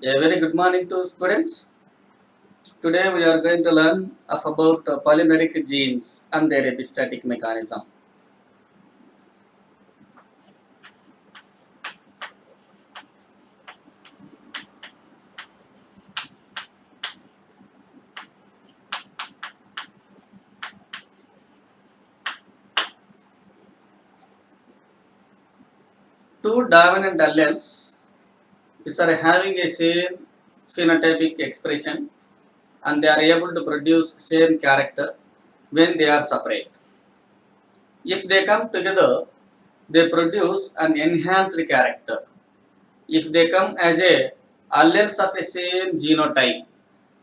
A very good morning to students. Today we are going to learn about polymeric genes and their epistatic mechanism. Two dominant alleles which are having a same phenotypic expression and they are able to produce same character when they are separate. If they come together, they produce an enhanced character. If they come as a alleles of a same genotype,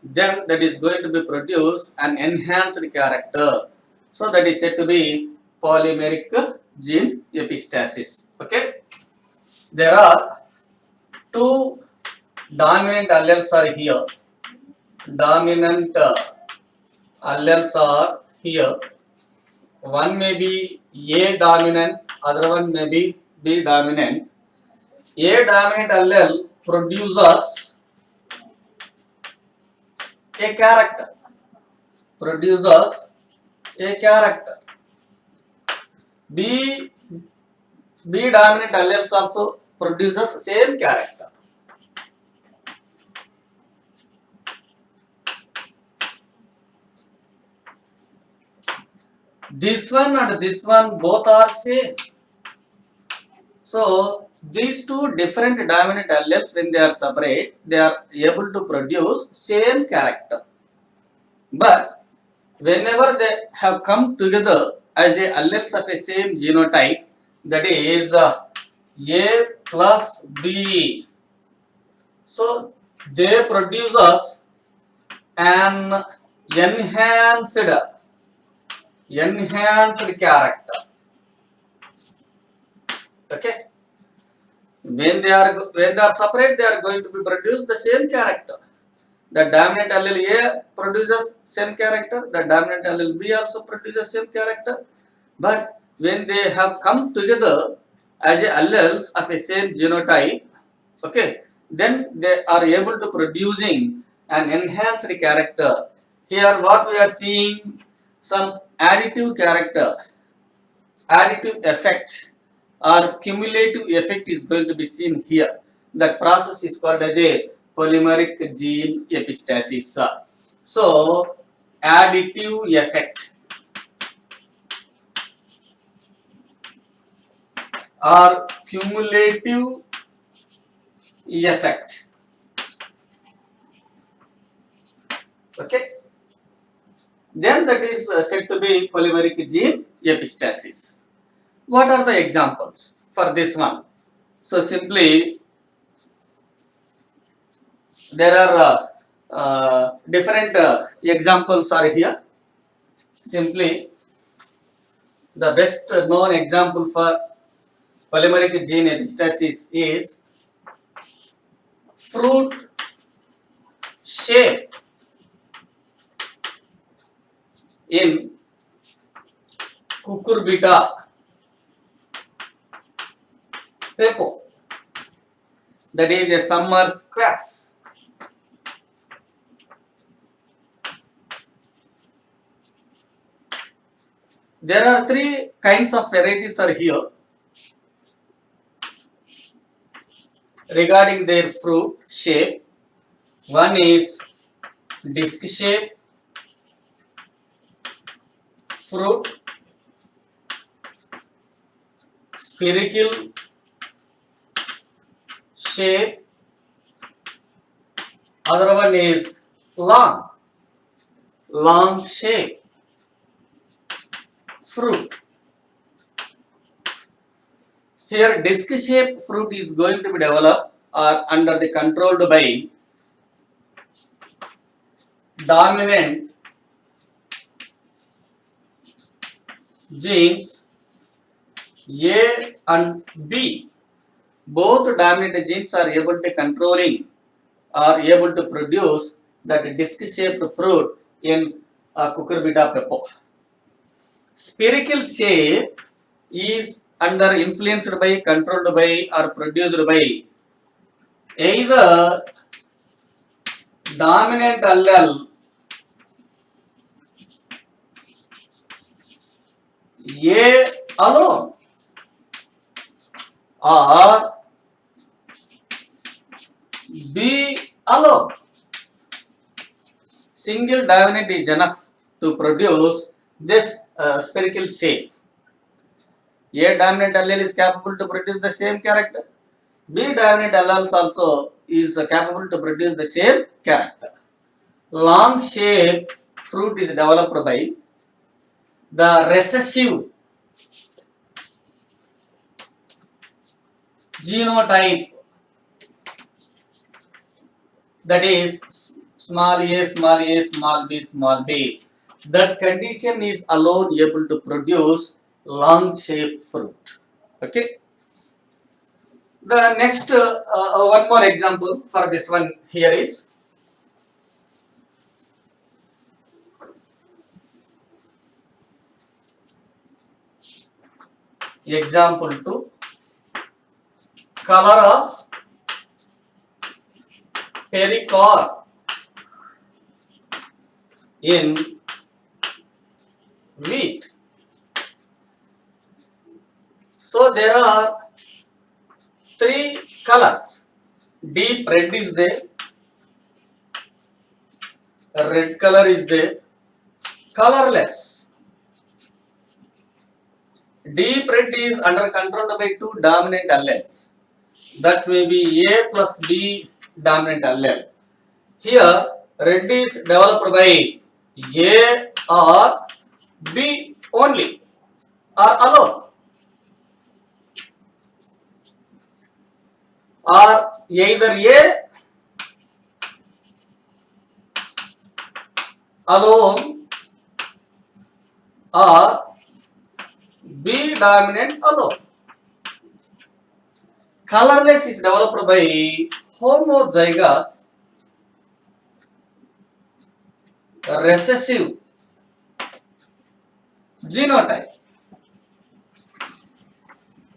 then that is going to be produced an enhanced character. So that is said to be polymeric gene epistasis. Okay. There are two dominant alleles are here. Dominant alleles are here. One may be A dominant, other one may be B dominant. A dominant allele produces a character. Produces a character. B dominant alleles also produces same character. This one and this one both are same. So these two different dominant alleles, when they are separate, they are able to produce same character. But whenever they have come together as a alleles of a same genotype, that is A plus B, so they produces an enhanced character. Okay. When they are separate, they are going to be produce the same character. The dominant allele A produces same character. The dominant allele B also produces same character. But when they have come together as a alleles of a same genotype, okay, then they are able to producing an enhanced character. Here, what we are seeing, some additive character, additive effect or cumulative effect is going to be seen here. That process is called as a polymeric gene epistasis. So, additive effect or cumulative effect. Okay. Then that is said to be polymeric gene epistasis. What are the examples for this one? So simply there are different examples are here. Simply the best known example for polymeric gene epistasis is fruit shape in cucurbita pepo, that is a summer squash. There are three kinds of varieties are here regarding their fruit shape. One is disc shape fruit, spherical shape, other one is long shape fruit. Here disc shape fruit is going to be developed or under the controlled by dominant genes A and B. Both dominant genes are able to controlling or able to produce that disc shaped fruit in cucurbita pepo. Spherical shape is under influenced by, controlled by or produced by either dominant allele A alone or B alone. Single dominant is enough to produce this spherical shape. A dominant allele is capable to produce the same character. B dominant alleles also is capable to produce the same character. Long shape fruit is developed by the recessive genotype, that is small a, small a, small b, small b. That condition is alone able to produce long shaped fruit. Okay. The next one more example for this one here is example 2, color of pericarp in wheat. So there are three colors. Deep red is there, red color is there, colorless. Deep red is under controlled by two dominant alleles. That may be A plus B dominant allele. Here red is developed by A or B only or alone, or either A alone or B dominant alone. Colorless is developed by homozygous recessive genotype.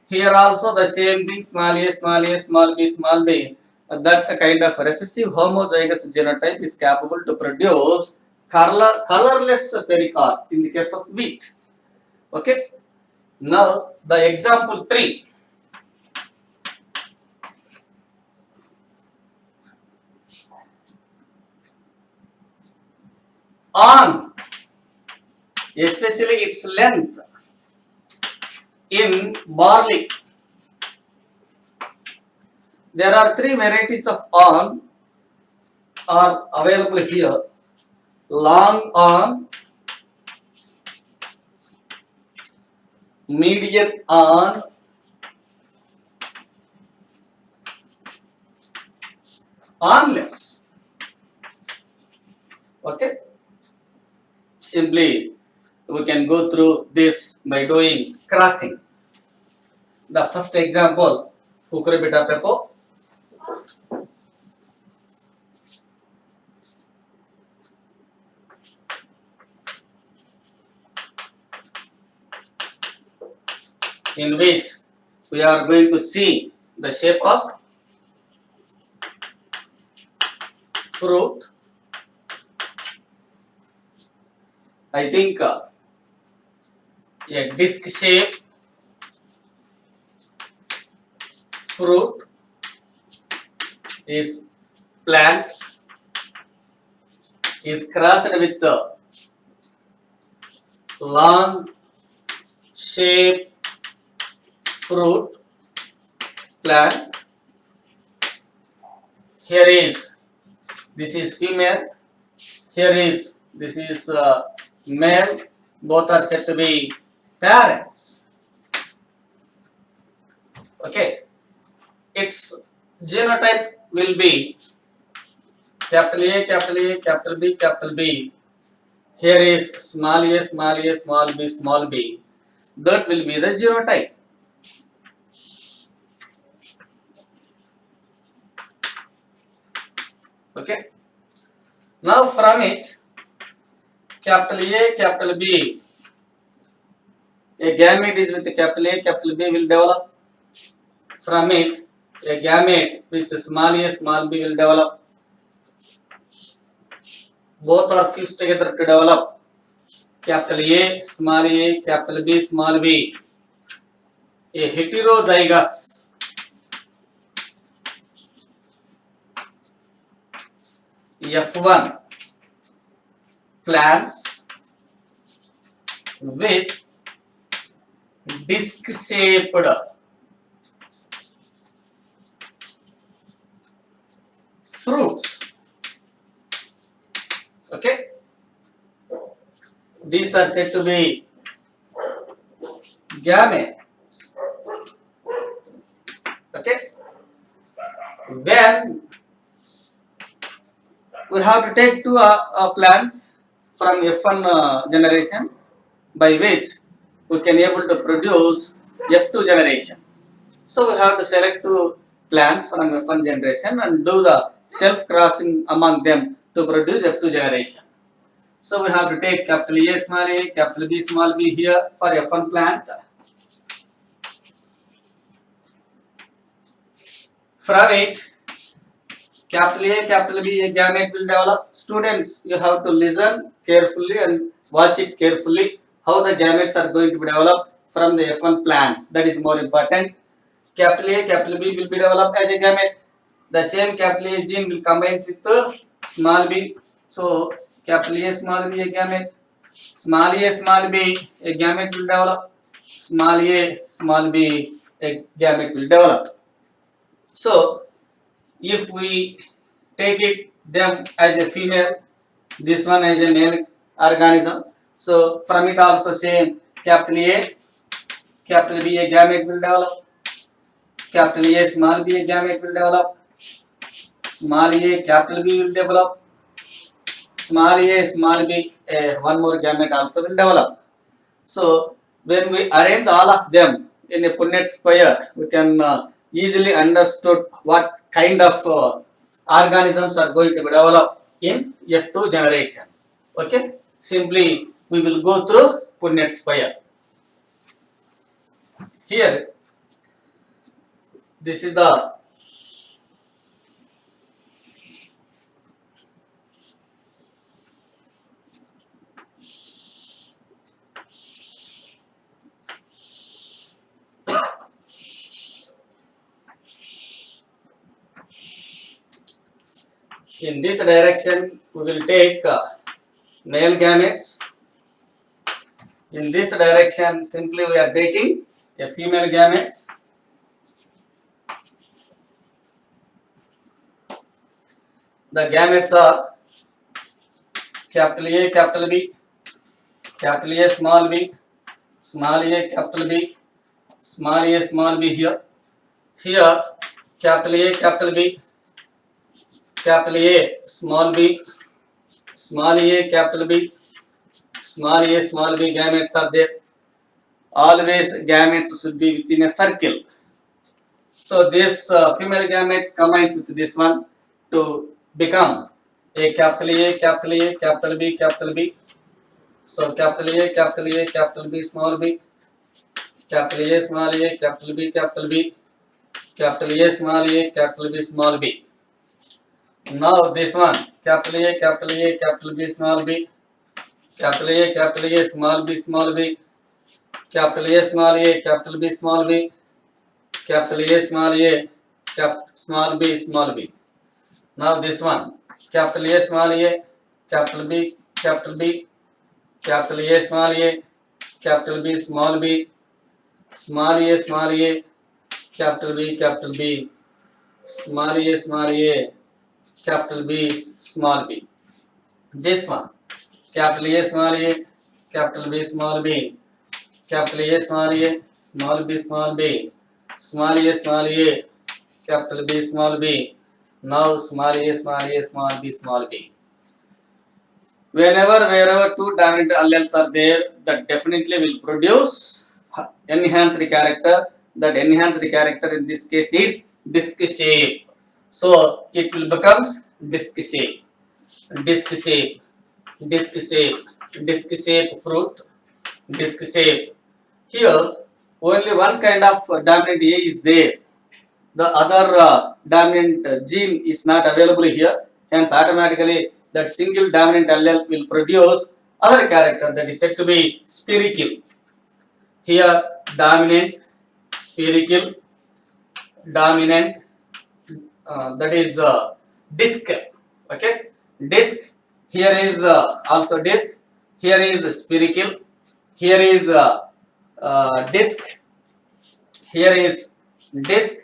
Here also the same thing, small a, small a, small b, small b. That kind of recessive homozygous genotype is capable to produce colorless pericarp in the case of wheat. Okay. Now the example 3. On, especially its length in barley. There are three varieties of on are available here. Long on, medium on, onless. Okay. Simply we can go through this by doing crossing. The first example, cucurbita pepo. In which we are going to see the shape of fruit. I think a disc shape fruit is plant is crossed with the long shape fruit plant. Here is, this is female, here is, this is male, both are said to be parents. Okay, its genotype will be capital A, capital A, capital B, capital B. Here is small a, small a, small b, small b. That will be the genotype. Okay. Now from it, capital A, capital B, a gamete is with capital A, capital B will develop. From it, a gamete with small a, small b will develop. both are fused together to develop capital A, small a, capital B, small b. A heterozygous F1 plants with disc-shaped fruits. Okay, these are said to be gamete. Okay, when we have to take two plants from F1 generation, by which we can able to produce F2 generation. So we have to select two plants from F1 generation and do the self crossing among them to produce F2 generation. So we have to take capital A small a, capital B small b here for F1 plant. From it, capital A, capital B, a gamete will develop. Students, you have to listen carefully and watch it carefully how the gametes are going to be developed from the F1 plants. That is more important. Capital A, capital B will be developed as a gamete. The same capital A gene will combine with the small b. So capital A, small b, a gamete. Small a, small b, a gamete will develop. Small a, small b, a gamete will develop. So if we take it them as a female, this one as a male organism. So from it also same capital A, capital B, a gamete will develop. Capital A, small b, a gamete will develop. Small a, capital B will develop. Small a, small b, one more gamete also will develop. So when we arrange all of them in a Punnett square, we can easily understood what kind of organisms are going to be developed in F2 generation. Okay, simply we will go through Punnett square. Here, this is the in this direction we will take male gametes. In this direction, simply we are taking a female gametes. The gametes are capital A, capital B, capital A, small b, small a, capital B, small a, small b here. Here, capital A, capital B, capital A, small b, small a, capital B, small a, small b gametes are there. Always gametes should be within a circle. So this female gamete combines with this one to become a capital A, capital A, capital B, capital B. So capital A, capital A, capital B, small b, capital A, small a, capital B, capital B, capital A, small a, capital B, small b. Now this one, capital A, capital A, capital B, small b, capital A, capital A, small b, small b, capital A, small a, capital B, small b, capital A, small a, small b, small b. Now this one, capital A, small a, capital B, capital B, capital A, small a, capital B, small b, small a, small a, capital B, capital B, small a, small a, capital B, small b. This one, capital A, small a, capital B, small b, capital A, small a, small b, small b, small a, small a, capital B, small b. Now small a, small a, small b, small b. Wherever two dominant alleles are there, that definitely will produce enhanced character. That enhanced character in this case is disc shape. So it will become disc shape, disc shape, disc shape, disc shape fruit, disc shape. Here only one kind of dominant A is there. The other dominant gene is not available here. Hence automatically that single dominant allele will produce other character that is said to be spiricule. Here dominant, spiricule, dominant, that is disc. Okay, disc. Here is also disc. Here is spiricule. Here is disc. Here is disc.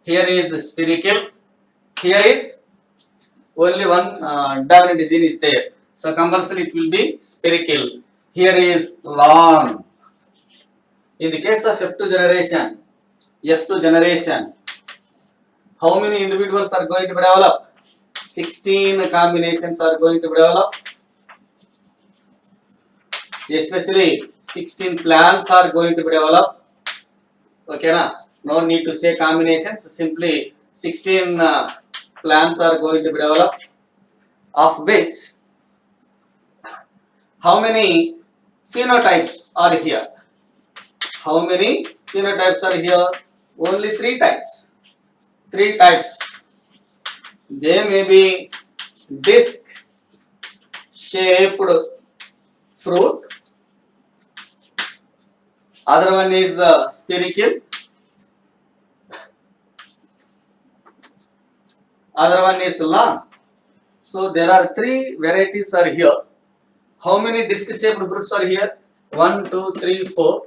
Here is spiricule. Here is only one dominant gene is there. So compulsory it will be spiricule. Here is long. In the case of F2 generation, how many individuals are going to be developed? 16 combinations are going to be developed. Especially 16 plants are going to be developed. Okay, na? No need to say combinations. Simply 16 plants are going to be developed. Of which, how many phenotypes are here? How many phenotypes are here? Only 3 types. 3 types. They may be disc shaped fruit. Other one is spiricule. Other one is long. So there are 3 varieties are here. How many disc shaped fruits are here? 1, 2, 3, 4,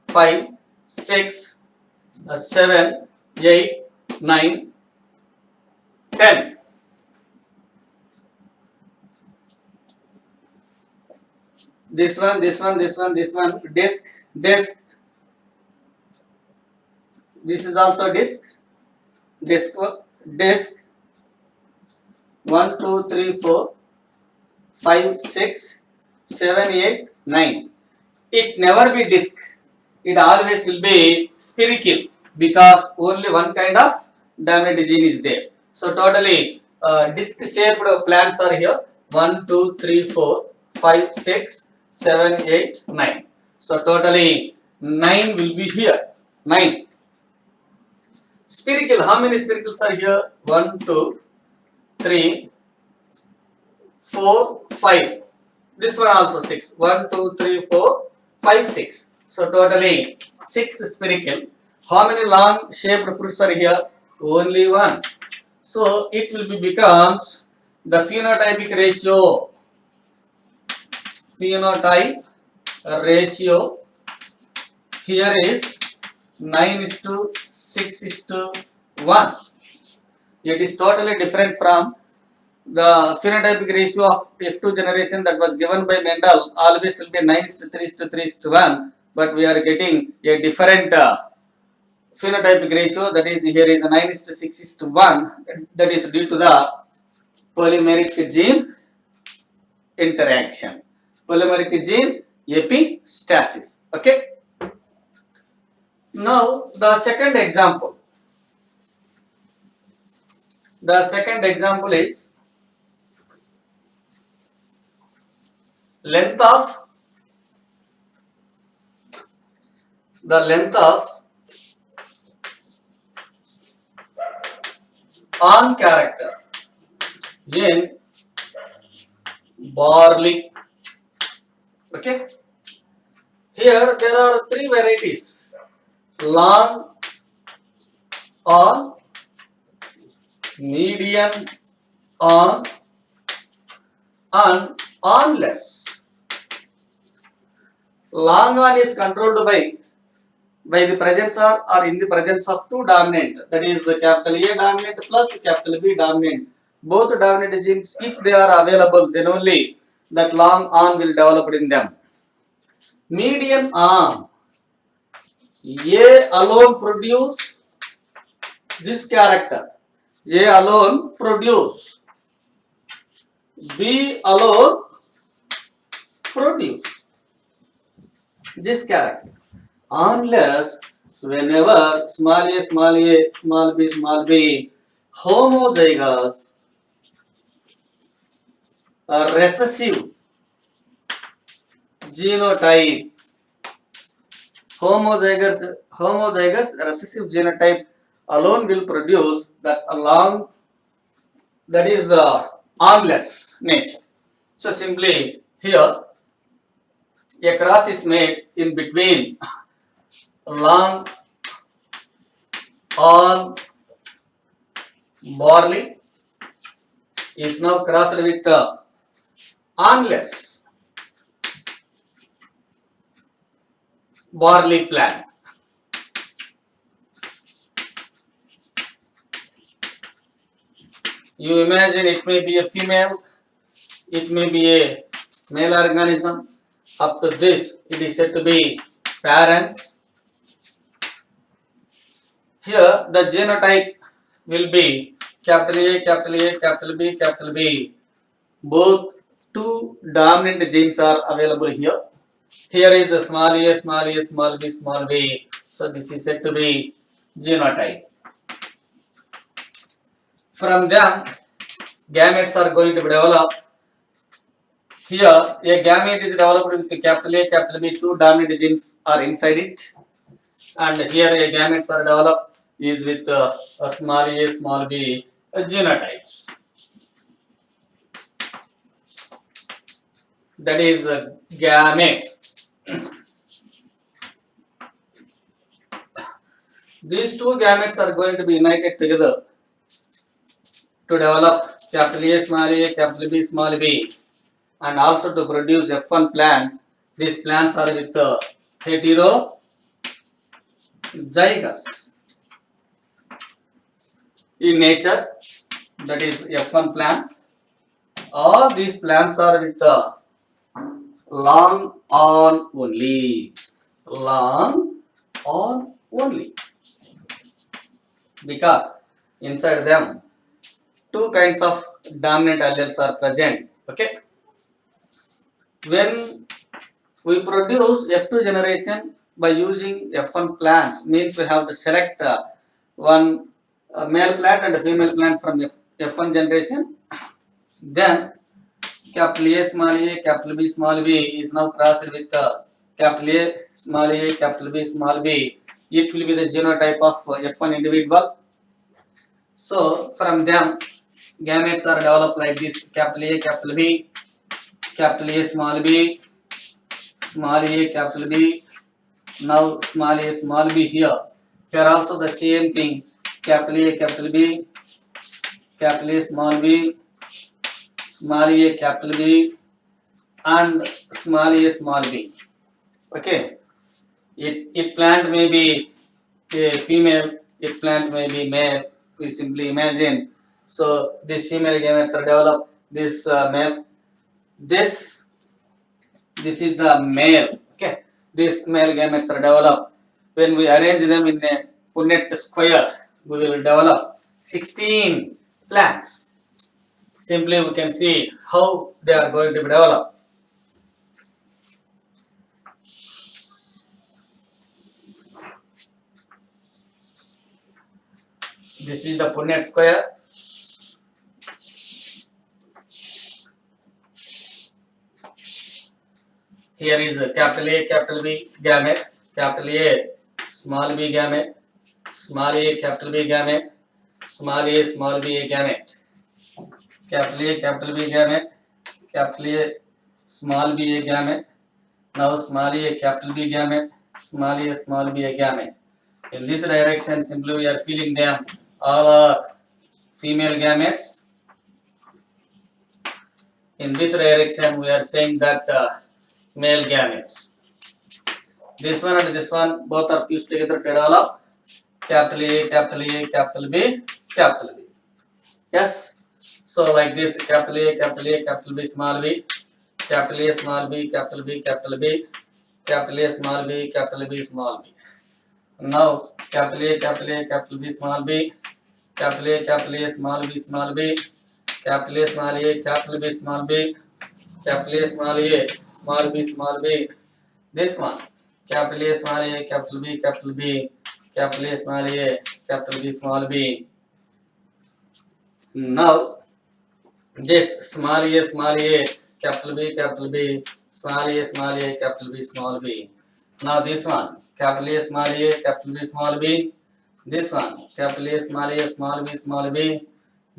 5, 6, 7, 8, 9, 10. This one, disc. This is also disc. 1, 2, 3, 4, 5, 6, 7, 8, 9. It never be disc. It always will be spiricule because only one kind of dominant gene is there. So totally disc shaped plants are here. 1, 2, 3, 4, 5, 6, 7, 8, 9. So totally 9 will be here. 9. Spiricule, how many spiricles are here? 1, 2, 3, 4, 5. This one also 6. 1, 2, 3, 4, 5, 6. So totally 6 spiricule. How many long shaped fruits are here? Only one. So it will be becomes the phenotypic ratio. Phenotype ratio here is 9:6:1. It is totally different from the phenotypic ratio of F2 generation that was given by Mendel. Always will be 9:3:3:1, but we are getting a different phenotypic ratio, that is here is 9:6:1. That is due to the polymeric gene interaction. Polymeric gene epistasis. Okay. Now the second example. The second example is length of on character in barley. Okay. Here there are 3 varieties: long on, medium on, and onless. Long on is controlled by the presence or in the presence of 2 dominant, that is capital A dominant plus capital B dominant. Both dominant genes, if they are available, then only that long on will develop in them. Median on, A alone produce this character. A alone produce. B alone produce this character. Unless whenever small a, small b, homozygous recessive genotype, homozygous recessive genotype alone will produce that along, that is unless nature. So simply here a cross is made in between long on barley is now crossed with unless barley plant. You imagine it may be a female, it may be a male organism. Up to this, it is said to be parents. Here, the genotype will be capital A, capital A, capital B, capital B. Both two dominant genes are available here. Here is a small a, small a, small b, small b. So this is said to be genotype. From them, gametes are going to be developed. Here, a gamete is developed with capital A, capital B. Two dominant genes are inside it. And here, a gametes are developed is with a small a, small b genotypes. That is gametes. These two gametes are going to be united together to develop capital A, capital B, small b, and also to produce F1 plants. These plants are with heterozygous. In nature, that is F1 plants. All these plants are with long on only. Long on only. Because inside them, two kinds of dominant alleles are present. Okay. When we produce F2 generation by using F1 plants, means we have to select one male plant and a female plant from F1 generation. Then capital A, small a, capital B, small b is now crossed with capital A, small a, capital B, small b. It will be the genotype of F1 individual. So from them, gametes are developed like this: capital A, capital B, capital A, small b, small a, capital B. Now small a, small b here. Here also the same thing: capital A, capital B, capital A, small b, small a, capital B, and small a, small b. Okay. It plant may be a female, it plant may be male. We simply imagine. So these female gametes are developed. This male, this is the male. Okay. These male gametes are developed. When we arrange them in a Punnett square, we will develop 16 plants. Simply we can see how they are going to be developed. This is the Punnett square. Here is capital A, capital B gamete, capital A, small b gamete, small a, capital B gamete, small a, small b gamete, capital A, capital B gamete, capital A, small b gamete. Now small a, capital B gamete, small a, small b gamete. In this direction, simply we are filling them. All are female gametes. In this direction, we are saying that male gametes. This one and this one both are fused together to develop capital A, capital A, capital B, capital B. Yes. So like this: capital A, capital A, capital B, small b, capital A, small b, capital B, capital B, capital A, small b, capital B, small b. Now capital A, capital A, capital B, small b, capital A, capital A, small b, small b, capital A, small a, capital B, small b, capital A, small a, small b, small b. This one: capital A, small a, capital B, capital B, capital A, small a, capital B, small b. Now this small a, capital B, capital B, small a, capital B, small b. Now this one: capital A, small a, capital B, small b. This one: capital A, small b, small b.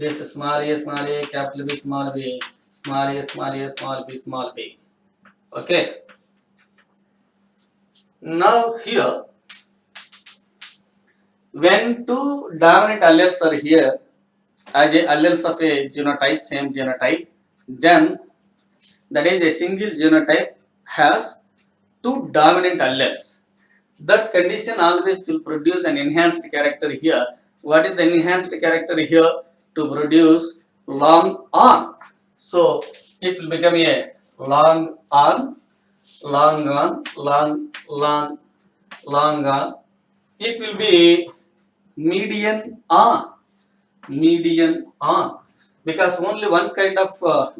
this small a, capital B, small b, small a, small b, small b. Okay. Now here, when two dominant alleles are here as a alleles of a genotype, same genotype, then that is a single genotype has two dominant alleles. That condition always will produce an enhanced character here. What is the enhanced character here? To produce long on. So it will become a long on, long on, long on. It will be median on, because only one kind of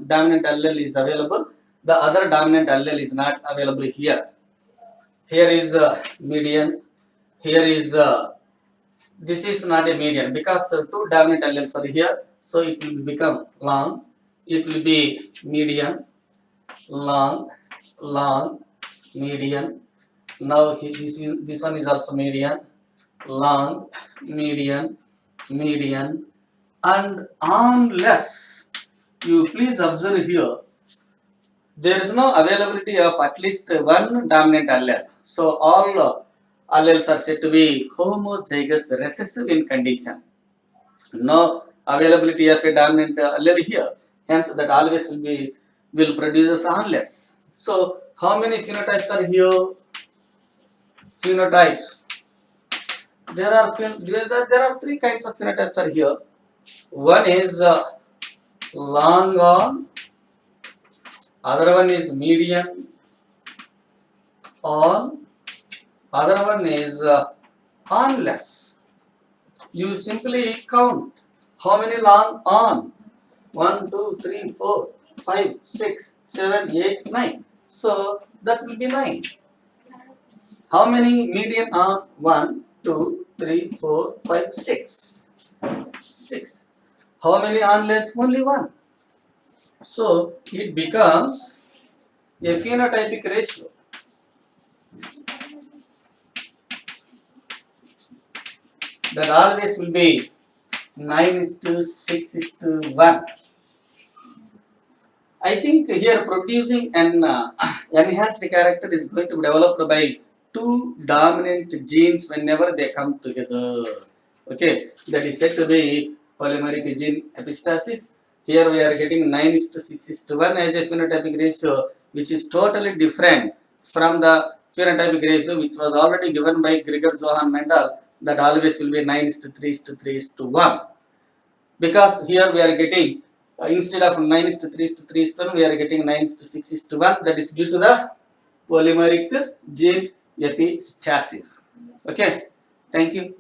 dominant allele is available. The other dominant allele is not available here. Here is median. Here is this is not a median because two dominant alleles are here, so it will become long. It will be median, long, median. Now this one is also median, long, median, and unless you please observe here, there is no availability of at least one dominant allele. So all alleles are said to be homozygous recessive in condition. No availability of a dominant allele here. Hence that always will produce unless. So how many phenotypes are here? Phenotypes. There are three kinds of phenotypes are here. One is long on, other one is median on, other one is onless. You simply count how many long on. 1, 2, 3, 4, 5, 6, 7, 8, 9. So that will be 9. How many median on? 1, 2, 3, 4, 5, 6. 6. How many onless? Only 1. So it becomes a phenotypic ratio. That always will be 9:6:1. I think here producing an enhanced character is going to be developed by two dominant genes whenever they come together. Okay, that is said to be polymeric gene epistasis. Here we are getting 9:6:1 as a phenotypic ratio, which is totally different from the phenotypic ratio which was already given by Gregor Johann Mendel, that always will be 9:3:3:1. Because here we are getting instead of 9:3:3:1, we are getting 9:6:1. That is due to the polymeric gene epistasis. Okay, thank you.